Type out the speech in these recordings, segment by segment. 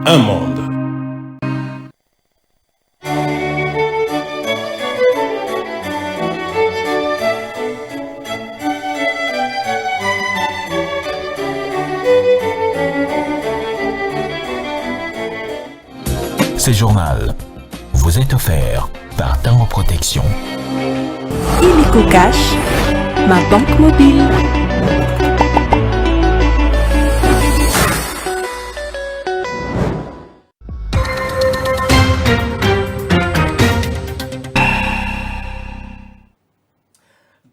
un monde. Ce journal vous est offert par Tango Protection. Illico Cash, ma banque mobile.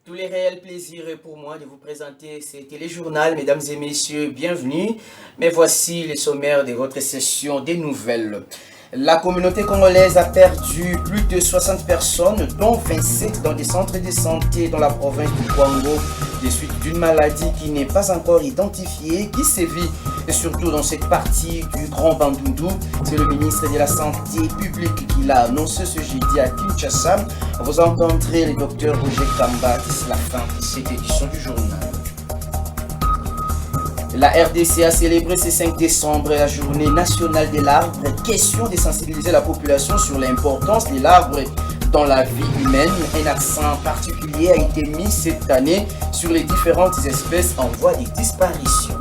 Tous les réels plaisirs pour moi de vous présenter ce téléjournal, mesdames et messieurs, bienvenue. Mais voici les sommaires de votre session des nouvelles. La communauté congolaise a perdu plus de 60 personnes, dont 27 dans des centres de santé dans la province du Kwango, des suites d'une maladie qui n'est pas encore identifiée, qui sévit et surtout dans cette partie du Grand Bandundu. C'est le ministre de la Santé publique qui l'a annoncé ce jeudi à Kinshasa. Vous rencontrez le docteur Roger Kamba, c'est la fin de cette édition du journal. La RDC a célébré ce 5 décembre la journée nationale de l'arbre. Question de sensibiliser la population sur l'importance de l'arbre dans la vie humaine. Un accent particulier a été mis cette année sur les différentes espèces en voie de disparition.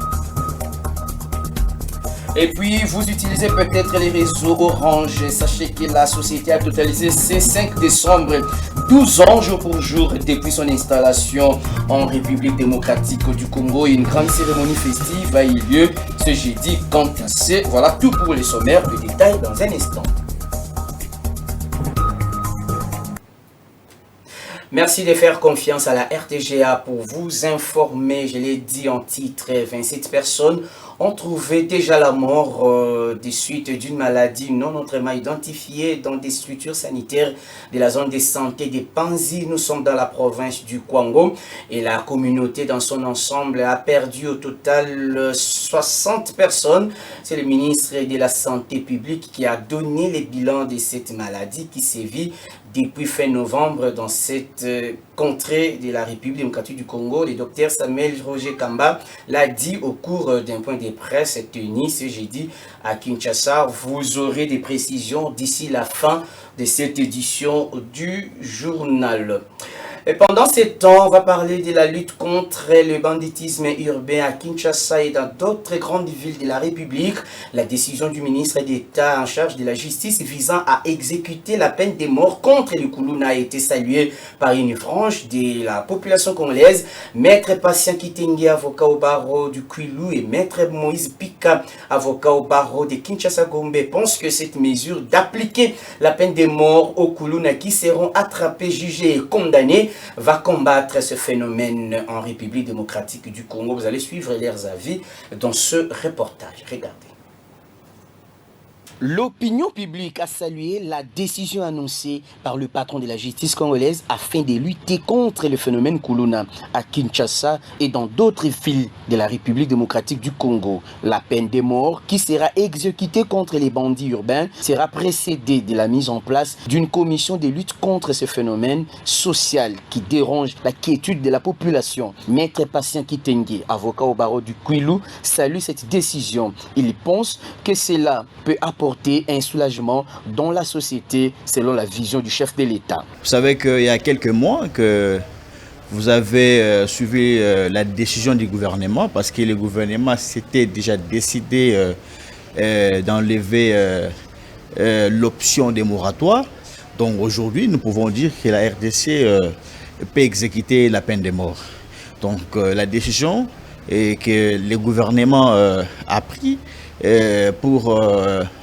Et puis, vous utilisez peut-être les réseaux Orange. Sachez que la société a totalisé ce 5 décembre 12 ans jour pour jour depuis son installation en République démocratique du Congo. Une grande cérémonie festive a eu lieu ce jeudi quant à ce. Voilà tout pour les sommaires. Le détail dans un instant. Merci de faire confiance à la RTGA pour vous informer. Je l'ai dit en titre, 27 personnes ont trouvé déjà la mort des suites d'une maladie non autrement identifiée dans des structures sanitaires de la zone de santé de Panzi. Nous sommes dans la province du Kwango et la communauté dans son ensemble a perdu au total 60 personnes. C'est le ministre de la Santé publique qui a donné le bilan de cette maladie qui sévit depuis fin novembre dans cette contrée de la République démocratique du Congo. Le docteur Samuel Roger Kamba l'a dit au cours d'un point de presse tenu ce jeudi à Kinshasa. Vous aurez des précisions d'ici la fin de cette édition du journal. Et pendant ce temps, on va parler de la lutte contre le banditisme urbain à Kinshasa et dans d'autres grandes villes de la République. La décision du ministre d'État en charge de la justice visant à exécuter la peine de mort contre le Kuluna a été saluée par une frange de la population congolaise. Maître Patient Kitenge, avocat au barreau du Kwilu, et Maître Moïse Pika, avocat au barreau de Kinshasa-Gombe, pensent que cette mesure d'appliquer la peine de mort aux Kuluna qui seront attrapés, jugés et condamnés va combattre ce phénomène en République démocratique du Congo. Vous allez suivre leurs avis dans ce reportage. Regardez. L'opinion publique a salué la décision annoncée par le patron de la justice congolaise afin de lutter contre le phénomène Kuluna à Kinshasa et dans d'autres villes de la République démocratique du Congo. La peine de mort qui sera exécutée contre les bandits urbains sera précédée de la mise en place d'une commission de lutte contre ce phénomène social qui dérange la quiétude de la population. Maître Patient Kitenge, avocat au barreau du Kwilu, salue cette décision. Il pense que cela peut apporter un soulagement dans la société selon la vision du chef de l'État. Vous savez qu'il y a quelques mois que vous avez suivi la décision du gouvernement parce que le gouvernement s'était déjà décidé d'enlever l'option des moratoires. Donc aujourd'hui, nous pouvons dire que la RDC peut exécuter la peine de mort. Donc la décision que le gouvernement a prise pour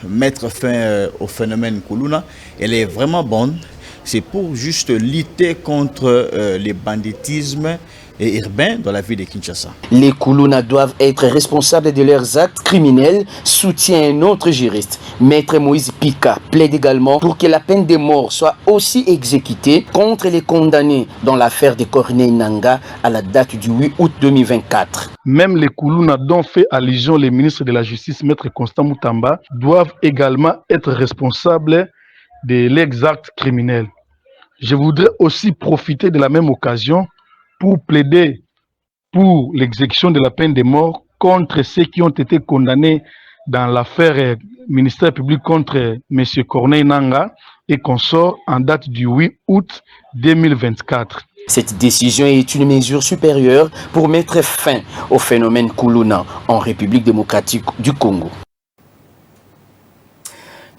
mettre fin au phénomène Kuluna, elle est vraiment bonne. C'est pour juste lutter contre le banditisme urbain dans la ville de Kinshasa. Les Kuluna doivent être responsables de leurs actes criminels, soutient un autre juriste. Maître Moïse Pika plaide également pour que la peine de mort soit aussi exécutée contre les condamnés dans l'affaire de Corneille Nangaa à la date du 8 août 2024. Même les Kuluna dont fait allusion les ministres de la Justice, Maître Constant Moutamba, doivent également être responsables de leurs actes criminels. Je voudrais aussi profiter de la même occasion pour plaider pour l'exécution de la peine de mort contre ceux qui ont été condamnés dans l'affaire ministère public contre M. Corneille Nangaa et consorts en date du 8 août 2024. Cette décision est une mesure supérieure pour mettre fin au phénomène Kuluna en République démocratique du Congo.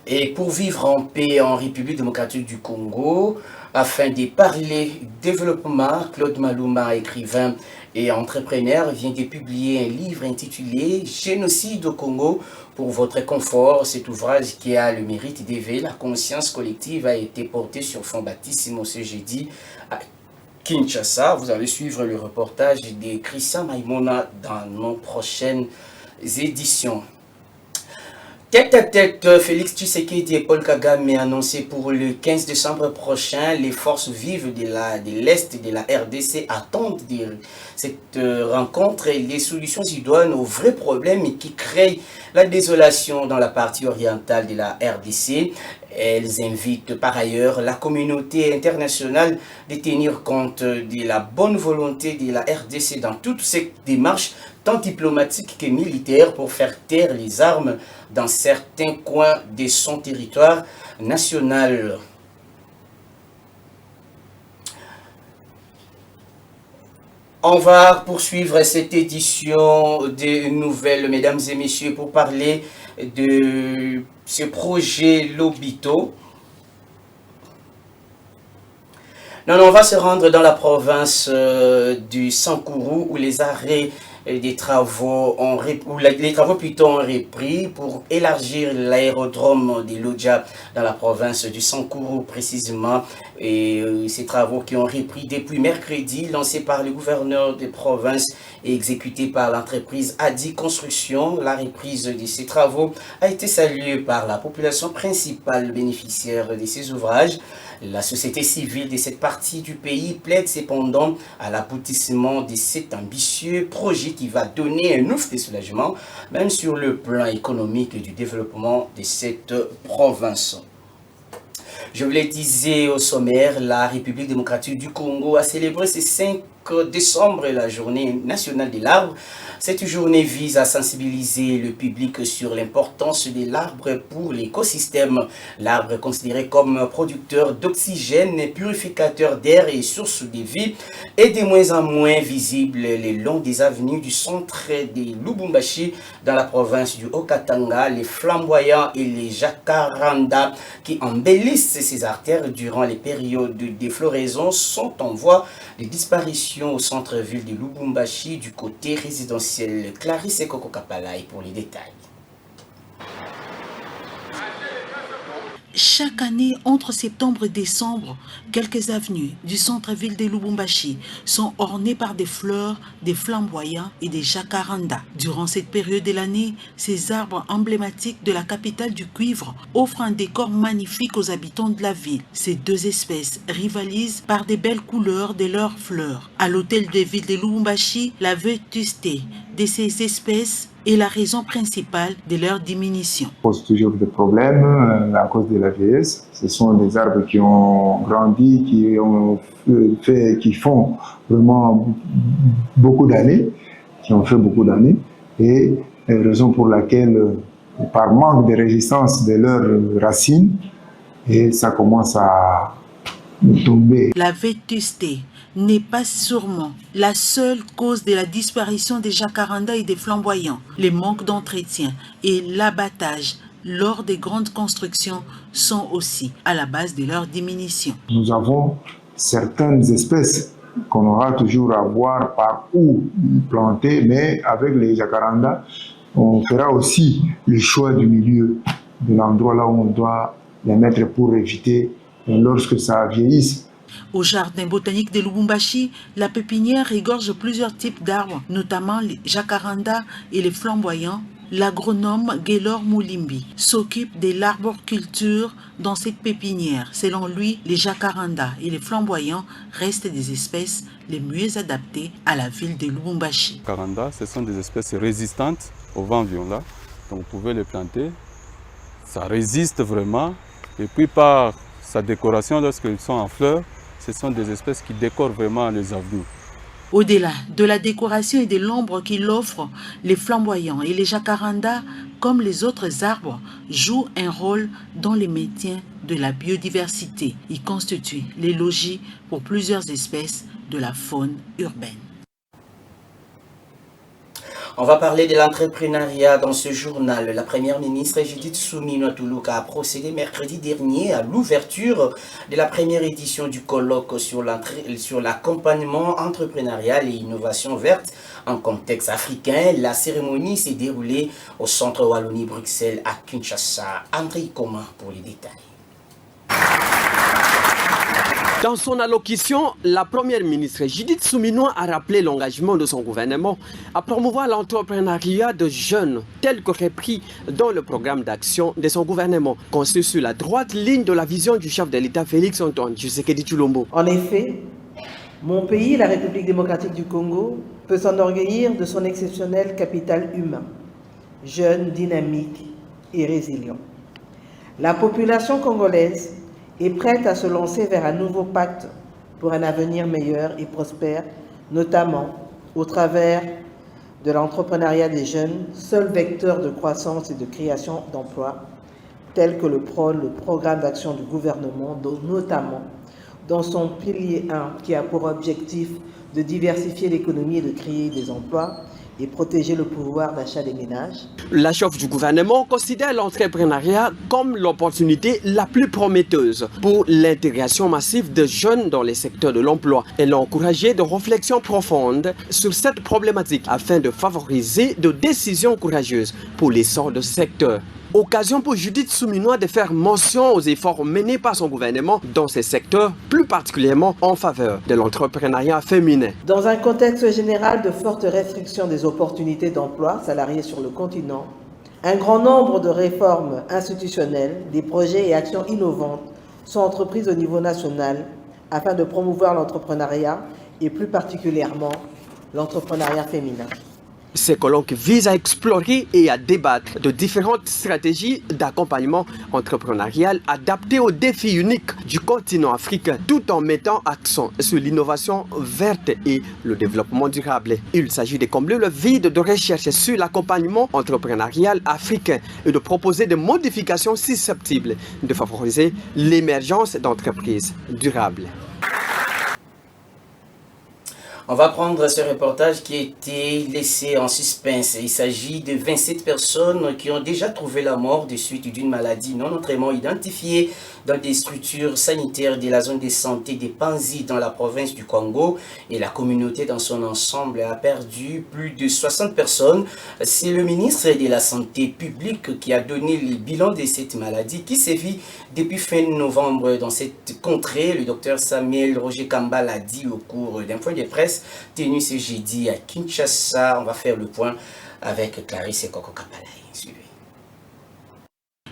Et pour vivre en paix en République démocratique du Congo, afin de parler développement, Claude Maluma, écrivain et entrepreneur, vient de publier un livre intitulé « Génocide au Congo ». Pour votre confort, cet ouvrage qui a le mérite d'éveiller la conscience collective a été porté sur fond baptissimo ce jeudi à Kinshasa. Vous allez suivre le reportage de Christian Maïmona dans nos prochaines éditions. Tête à tête, Félix Tshisekedi et Paul Kagame ont annoncé pour le 15 décembre prochain. Les forces vives de l'Est de la RDC attendent cette rencontre et les solutions idoines aux vrais problèmes qui créent la désolation dans la partie orientale de la RDC. Elles invitent par ailleurs la communauté internationale de tenir compte de la bonne volonté de la RDC dans toutes ces démarches, tant diplomatiques que militaires, pour faire taire les armes dans certains coins de son territoire national. On va poursuivre cette édition de nouvelles, mesdames et messieurs, pour parler de ce projet Lobito. Non, on va se rendre dans la province du Sankourou où les arrêts des travaux ont repris pour élargir l'aérodrome de Lodja dans la province du Sankourou précisément. Et ces travaux qui ont repris depuis mercredi, lancés par le gouverneur de province et exécutés par l'entreprise Adi Construction. La reprise de ces travaux a été saluée par la population principale bénéficiaire de ces ouvrages. La société civile de cette partie du pays plaide cependant à l'aboutissement de cet ambitieux projet qui va donner un ouf de soulagement, même sur le plan économique et du développement de cette province. Je vous le disais au sommaire, la République démocratique du Congo a célébré ce 5 décembre la journée nationale de l'arbre. Cette journée vise à sensibiliser le public sur l'importance de l'arbre pour l'écosystème. L'arbre est considéré comme producteur d'oxygène, purificateur d'air et source de vie, est de moins en moins visible le long des avenues du centre de Lubumbashi dans la province du Haut-Katanga. Les flamboyants et les jacarandas qui embellissent ces artères durant les périodes de floraison sont en voie de disparition au centre-ville de Lubumbashi du côté résidentiel. Clarisse Koko Kapalaï pour les détails. Chaque année, entre septembre et décembre, quelques avenues du centre-ville de Lubumbashi sont ornées par des fleurs, des flamboyants et des jacarandas. Durant cette période de l'année, ces arbres emblématiques de la capitale du cuivre offrent un décor magnifique aux habitants de la ville. Ces deux espèces rivalisent par des belles couleurs de leurs fleurs. À l'hôtel de ville de Lubumbashi, la vétusté de ces espèces est la raison principale de leur diminution. Ça pose toujours des problèmes à cause de la vieillesse. Ce sont des arbres qui ont grandi, qui font vraiment beaucoup d'années, et raison pour laquelle, par manque de résistance de leurs racines, et ça commence à tomber. La vétusté n'est pas sûrement la seule cause de la disparition des jacarandas et des flamboyants. Les manques d'entretien et l'abattage lors des grandes constructions sont aussi à la base de leur diminution. Nous avons certaines espèces qu'on aura toujours à voir par où planter, mais avec les jacarandas, on fera aussi le choix du milieu, de l'endroit là où on doit les mettre pour éviter lorsque ça vieillisse. Au jardin botanique de Lubumbashi, la pépinière regorge plusieurs types d'arbres, notamment les jacarandas et les flamboyants. L'agronome Gaylor Moulimbi s'occupe de l'arboriculture dans cette pépinière. Selon lui, les jacarandas et les flamboyants restent des espèces les mieux adaptées à la ville de Lubumbashi. Les jacarandas, ce sont des espèces résistantes au vent violent. Donc vous pouvez les planter. Ça résiste vraiment. Et puis par sa décoration, lorsqu'ils sont en fleurs, ce sont des espèces qui décorent vraiment les avenues. Au-delà de la décoration et de l'ombre qu'il offre, les flamboyants et les jacarandas, comme les autres arbres, jouent un rôle dans le maintien de la biodiversité. Ils constituent les logis pour plusieurs espèces de la faune urbaine. On va parler de l'entrepreneuriat dans ce journal. La première ministre Judith Suminwa Tuluka a procédé mercredi dernier à l'ouverture de la première édition du colloque sur l'accompagnement entrepreneurial et innovation verte en contexte africain. La cérémonie s'est déroulée au centre Wallonie-Bruxelles à Kinshasa. André Coman pour les détails. Dans son allocution, la première ministre Judith Suminwa a rappelé l'engagement de son gouvernement à promouvoir l'entrepreneuriat de jeunes, tel que repris dans le programme d'action de son gouvernement, conçu sur la droite ligne de la vision du chef de l'État Félix Antoine Tshisekedi Tshilombo. En effet, mon pays, la République démocratique du Congo, peut s'enorgueillir de son exceptionnel capital humain, jeune, dynamique et résilient. La population congolaise est prête à se lancer vers un nouveau pacte pour un avenir meilleur et prospère, notamment au travers de l'entrepreneuriat des jeunes, seul vecteur de croissance et de création d'emplois, tel que le prône le programme d'action du gouvernement, notamment dans son pilier 1, qui a pour objectif de diversifier l'économie et de créer des emplois, et protéger le pouvoir d'achat des ménages. La chef du gouvernement considère l'entrepreneuriat comme l'opportunité la plus prometteuse pour l'intégration massive de jeunes dans les secteurs de l'emploi. Elle a encouragé de réflexions profondes sur cette problématique afin de favoriser de décisions courageuses pour l'essor de ce secteur. Occasion pour Judith Suminwa de faire mention aux efforts menés par son gouvernement dans ces secteurs, plus particulièrement en faveur de l'entrepreneuriat féminin. Dans un contexte général de forte restriction des opportunités d'emploi salariés sur le continent, un grand nombre de réformes institutionnelles, des projets et actions innovantes sont entreprises au niveau national afin de promouvoir l'entrepreneuriat et plus particulièrement l'entrepreneuriat féminin. Ces colloques visent à explorer et à débattre de différentes stratégies d'accompagnement entrepreneurial adaptées aux défis uniques du continent africain, tout en mettant accent sur l'innovation verte et le développement durable. Il s'agit de combler le vide de recherche sur l'accompagnement entrepreneurial africain et de proposer des modifications susceptibles de favoriser l'émergence d'entreprises durables. On va prendre ce reportage qui a été laissé en suspense. Il s'agit de 27 personnes qui ont déjà trouvé la mort des suites d'une maladie non autrement identifiée dans des structures sanitaires de la zone de santé des Panzi dans la province du Congo. Et la communauté dans son ensemble a perdu plus de 60 personnes. C'est le ministre de la Santé publique qui a donné le bilan de cette maladie qui sévit depuis fin novembre dans cette contrée. Le docteur Samuel Roger Kamba l'a dit au cours d'un point de presse tenu ce jeudi à Kinshasa. On va faire le point avec Clarisse et Coco Kapalai.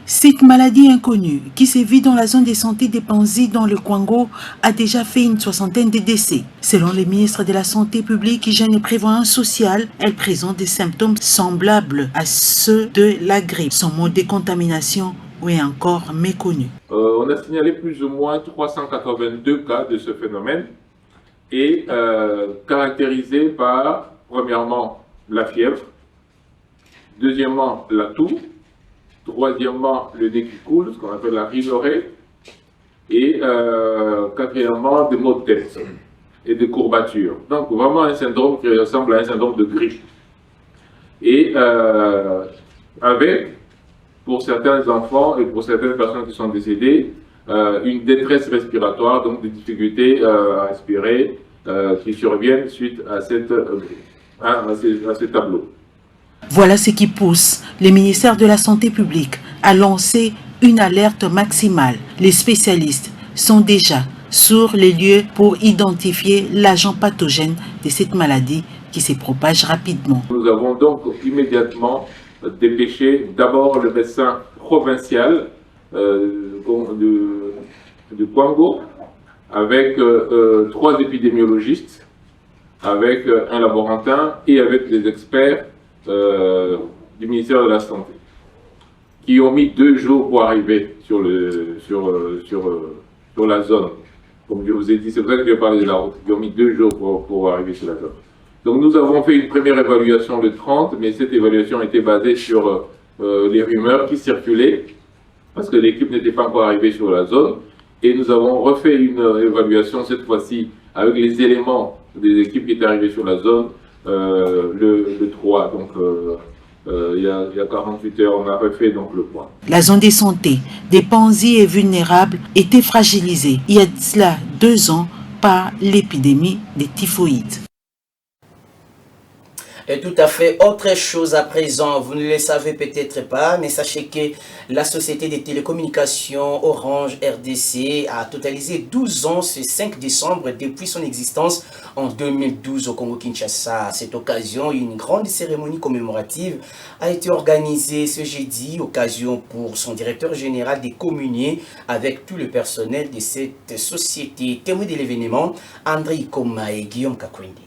Cette maladie inconnue qui sévit dans la zone de santé des Panzi dans le Congo a déjà fait une soixantaine de décès. Selon le ministre de la Santé publique, Hygiène et Prévoyance sociale, elle présente des symptômes semblables à ceux de la grippe. Son mode de contamination est encore méconnu. On a signalé plus ou moins 382 cas de ce phénomène et caractérisé par, premièrement, la fièvre, deuxièmement, la toux, troisièmement, le nez qui coule, ce qu'on appelle la rhinorrhée, et quatrièmement, des maux de tête et des courbatures. Donc, vraiment un syndrome qui ressemble à un syndrome de grippe. Et avec, pour certains enfants et pour certaines personnes qui sont décédées, une détresse respiratoire, donc des difficultés à respirer qui surviennent suite à ce tableau. Voilà ce qui pousse le ministère de la Santé publique à lancer une alerte maximale. Les spécialistes sont déjà sur les lieux pour identifier l'agent pathogène de cette maladie qui se propage rapidement. Nous avons donc immédiatement dépêché d'abord le médecin provincial du Congo avec 3 épidémiologistes, avec un laborantin et avec des experts du ministère de la Santé, qui ont mis 2 jours pour arriver sur la zone. Comme je vous ai dit, c'est pour ça que je parlé de la route. Ils ont mis 2 jours pour arriver sur la zone. Donc nous avons fait une première évaluation le 30, mais cette évaluation était basée sur les rumeurs qui circulaient, parce que l'équipe n'était pas encore arrivée sur la zone. Et nous avons refait une évaluation cette fois-ci avec les éléments des équipes qui étaient arrivées sur la zone le 3. Donc il y a 48 heures, on a refait donc le point. La zone de santé des Panzi et vulnérables était fragilisée il y a de cela 2 ans par l'épidémie des typhoïdes. Et tout à fait autre chose à présent, vous ne le savez peut-être pas, mais sachez que la société des télécommunications Orange RDC a totalisé 12 ans ce 5 décembre depuis son existence en 2012 au Congo-Kinshasa. À cette occasion, une grande cérémonie commémorative a été organisée ce jeudi, occasion pour son directeur général de communier avec tout le personnel de cette société. Témoin de l'événement, André Ikoma et Guillaume Kakwindi.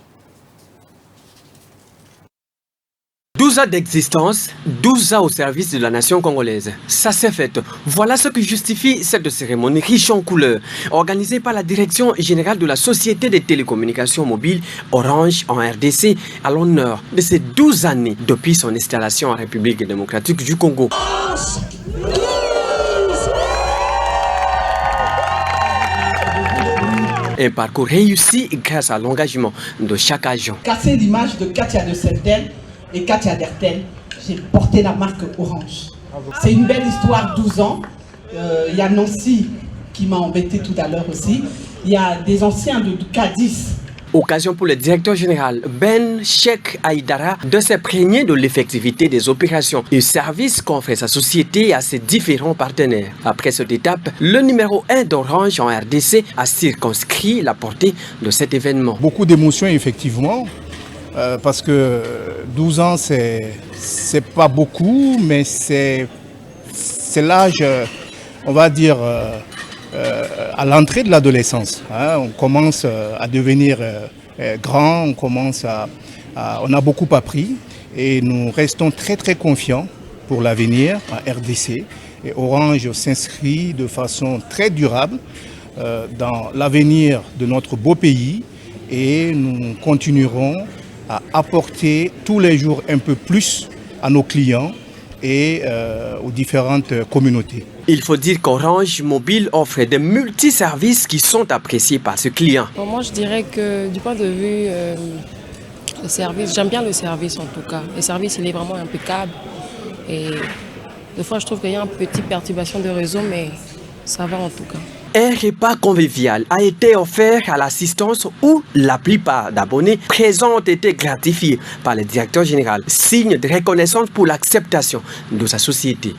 12 ans d'existence, 12 ans au service de la nation congolaise. Ça s'est fait. Voilà ce qui justifie cette cérémonie riche en couleurs, organisée par la Direction générale de la Société des télécommunications mobiles Orange en RDC, à l'honneur de ces 12 années depuis son installation en République démocratique du Congo. Un parcours réussi grâce à l'engagement de chaque agent. Casser l'image de Katia de Sentel et Katia Dertel, j'ai porté la marque Orange. C'est une belle histoire, 12 ans. Il y a Nancy qui m'a embêté tout à l'heure aussi. Il y a des anciens de Cadiz. Occasion pour le directeur général Ben Cheikh Aïdara de s'imprégner de l'effectivité des opérations et services qu'offre sa société à ses différents partenaires. Après cette étape, le numéro 1 d'Orange en RDC a circonscrit la portée de cet événement. Beaucoup d'émotions effectivement. Parce que 12 ans, c'est pas beaucoup, mais c'est l'âge, on va dire, à l'entrée de l'adolescence. Hein. On commence à devenir grand, on a beaucoup appris et nous restons très très confiants pour l'avenir à RDC. Et Orange s'inscrit de façon très durable dans l'avenir de notre beau pays et nous continuerons à apporter tous les jours un peu plus à nos clients et aux différentes communautés. Il faut dire qu'Orange Mobile offre des multiservices qui sont appréciés par ce client. Moi, je dirais que du point de vue le service, j'aime bien le service en tout cas. Le service, il est vraiment impeccable. Et des fois, je trouve qu'il y a une petite perturbation de réseau, mais ça va en tout cas. Un repas convivial a été offert à l'assistance où la plupart d'abonnés présents ont été gratifiés par le directeur général, signe de reconnaissance pour l'acceptation de sa société.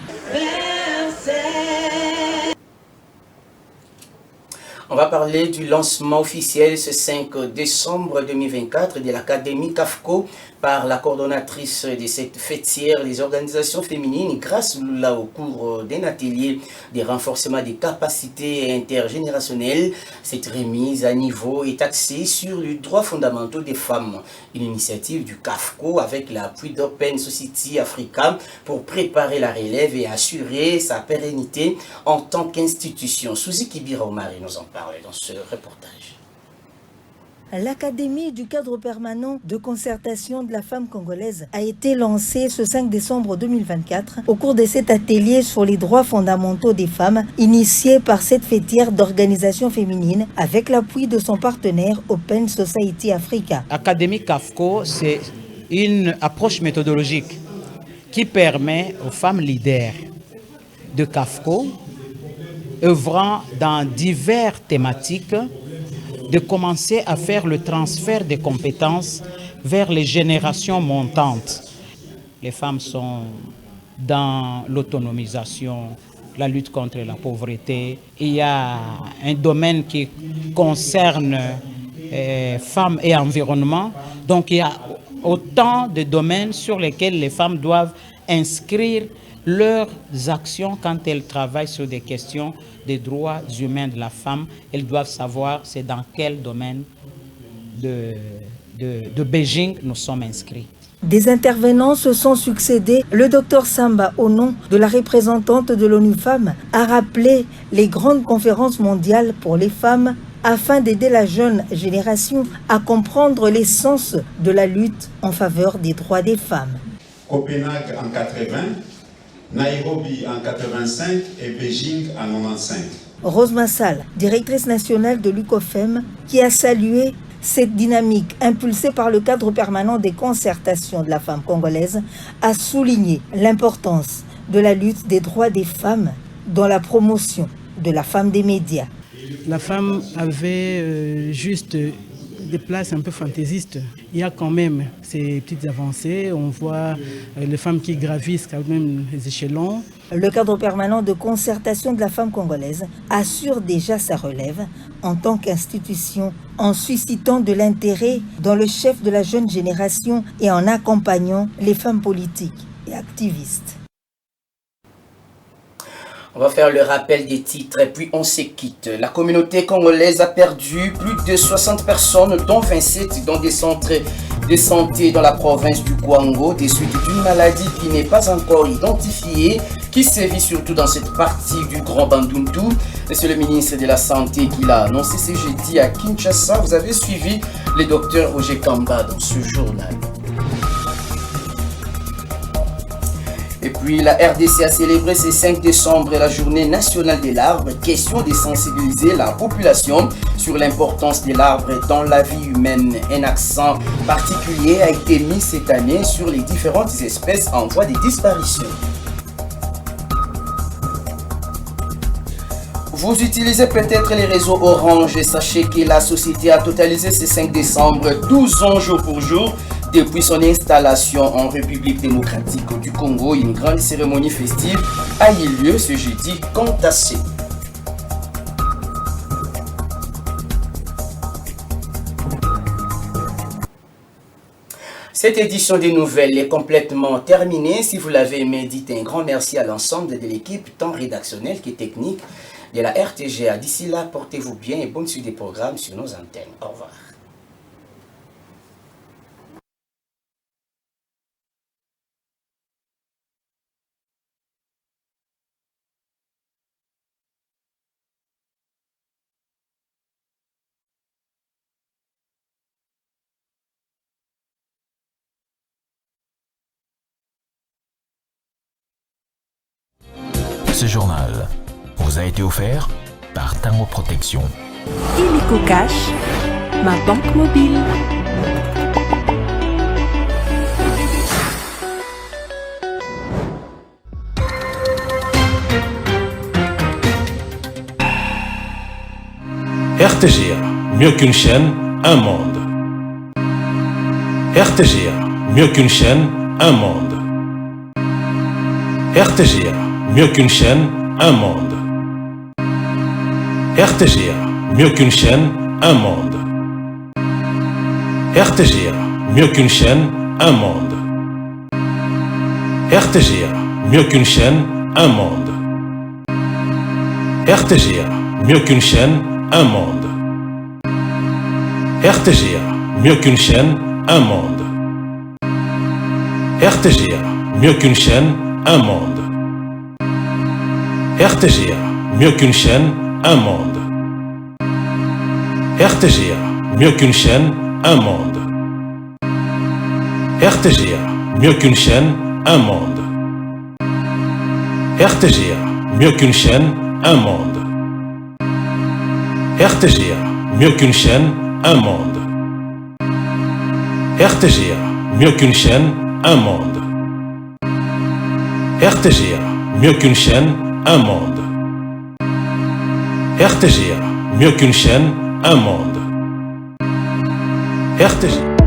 On va parler du lancement officiel ce 5 décembre 2024 de l'Académie CAFCO par la coordonnatrice de cette fêtière des organisations féminines grâce là au cours d'un atelier de renforcement des capacités intergénérationnelles. Cette remise à niveau est axée sur les droits fondamentaux des femmes. Une initiative du CAFCO avec l'appui d'Open Society Africa pour préparer la relève et assurer sa pérennité en tant qu'institution. Suzy Kibira Omari nous en parle dans ce reportage. L'Académie du cadre permanent de concertation de la femme congolaise a été lancée ce 5 décembre 2024 au cours de cet atelier sur les droits fondamentaux des femmes initié par cette fêtière d'organisation féminine avec l'appui de son partenaire Open Society Africa. Académie CAFCO, c'est une approche méthodologique qui permet aux femmes leaders de CAFCO œuvrant dans diverses thématiques de commencer à faire le transfert des compétences vers les générations montantes. Les femmes sont dans l'autonomisation, la lutte contre la pauvreté. Il y a un domaine qui concerne femmes et environnement. Donc il y a autant de domaines sur lesquels les femmes doivent inscrire leurs actions quand elles travaillent sur des questions des droits humains de la femme. Elles doivent savoir c'est dans quel domaine de Beijing nous sommes inscrits. Des intervenants se sont succédés. Le docteur Samba, au nom de la représentante de l'ONU Femmes, a rappelé les grandes conférences mondiales pour les femmes afin d'aider la jeune génération à comprendre l'essence de la lutte en faveur des droits des femmes. Copenhague en 80, Nairobi en 85 et Beijing en 95. Rose Massal, directrice nationale de l'UCOFEM, qui a salué cette dynamique impulsée par le cadre permanent des concertations de la femme congolaise, a souligné l'importance de la lutte des droits des femmes dans la promotion de la femme des médias. La femme avait juste des places un peu fantaisistes. Il y a quand même ces petites avancées. On voit les femmes qui gravissent quand même les échelons. Le cadre permanent de concertation de la femme congolaise assure déjà sa relève en tant qu'institution en suscitant de l'intérêt dans le chef de la jeune génération et en accompagnant les femmes politiques et activistes. On va faire le rappel des titres et puis on se quitte. La communauté congolaise a perdu plus de 60 personnes, dont 27 dans des centres de santé dans la province du Kwango, des suites d'une maladie qui n'est pas encore identifiée, qui sévit surtout dans cette partie du Grand Bandundu. C'est le ministre de la Santé qui l'a annoncé ce jeudi à Kinshasa. Vous avez suivi le docteur Roger Kamba dans ce journal. Et puis la RDC a célébré ce 5 décembre la journée nationale de l'arbre. Question de sensibiliser la population sur l'importance de l'arbre dans la vie humaine. Un accent particulier a été mis cette année sur les différentes espèces en voie de disparition. Vous utilisez peut-être les réseaux Orange et sachez que la société a totalisé ce 5 décembre 12 ans jour pour jour. Depuis son installation en République démocratique du Congo, une grande cérémonie festive a eu lieu ce jeudi quant à ce. Cette édition des nouvelles est complètement terminée. Si vous l'avez aimé, dites un grand merci à l'ensemble de l'équipe, tant rédactionnelle que technique de la RTGA. D'ici là, portez-vous bien et bonne suite des programmes sur nos antennes. Au revoir. Ce journal vous a été offert par Tango Protection. Illico Cash, ma banque mobile. RTGA, mieux qu'une chaîne, un monde. RTGA, mieux qu'une chaîne, un monde. RTGA, mieux qu'une chaîne, un monde. RTGA, mieux qu'une chaîne, un monde. RTGA, mieux qu'une chaîne, un monde. RTGA, mieux qu'une chaîne, un monde. RTGA, mieux qu'une chaîne, un monde. RTGA, mieux qu'une chaîne, un monde. RTGA, mieux qu'une chaîne, un monde. RTGA, mieux qu'une chaîne, un monde. RTGA, mieux qu'une chaîne, un monde. RTGA, mieux qu'une chaîne, un monde. RTGA, mieux qu'une chaîne, un monde. RTGA, mieux qu'une chaîne, un monde. RTGA, mieux qu'une chaîne, un monde. RTGA, mieux qu'une chaîne, un monde. RTGA, mieux qu'une chaîne, un monde. RTGA.